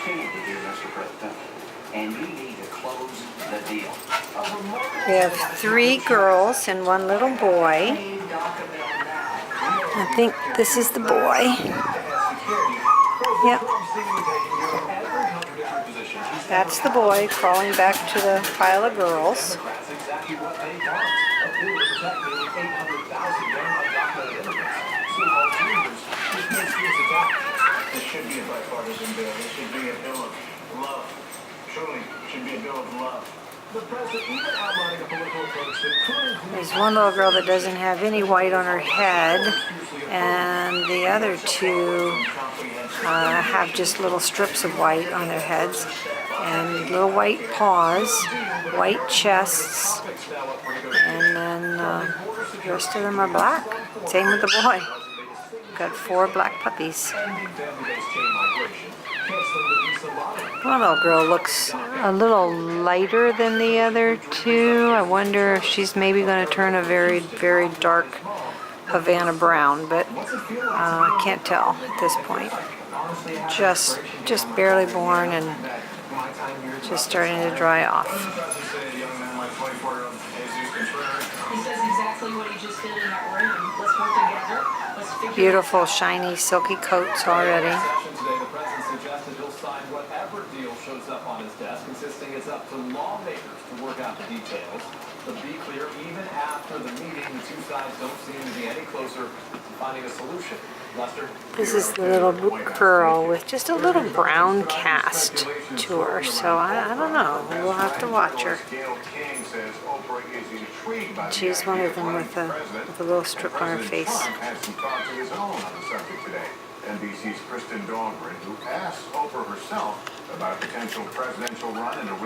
We have 3 girls and 1 little boy. I think this is the boy. Yep. That's the boy crawling back to the pile of girls. This should be a bipartisan bill. This should be a bill of love. Truly, it should be a bill of love. The president even outlining a political approach that could include... There's one little girl that doesn't have any white on her head, and the other 2 have just little strips of white on their heads, and little white paws, white chests, and then the rest of them are black. Same with the boy. Got 4 black puppies. One little girl looks a little lighter than the other 2. I wonder if she's maybe going to turn a very, very dark Havana brown, but I can't tell at this point. Just barely born and just starting to dry off. Beautiful, shiny, silky coats already. Whatever deal shows up on his desk, insisting it's up to lawmakers to work out the details. But be clear, even after the meeting, the 2 sides don't seem to be any closer to finding a solution. Lester? This is the little girl with just a little brown cast to her, so I don't know. We'll have to watch her. She's one of them with a little strip on her face. NBC's Kristen Dahlgren, who asked Oprah herself about a potential presidential run in a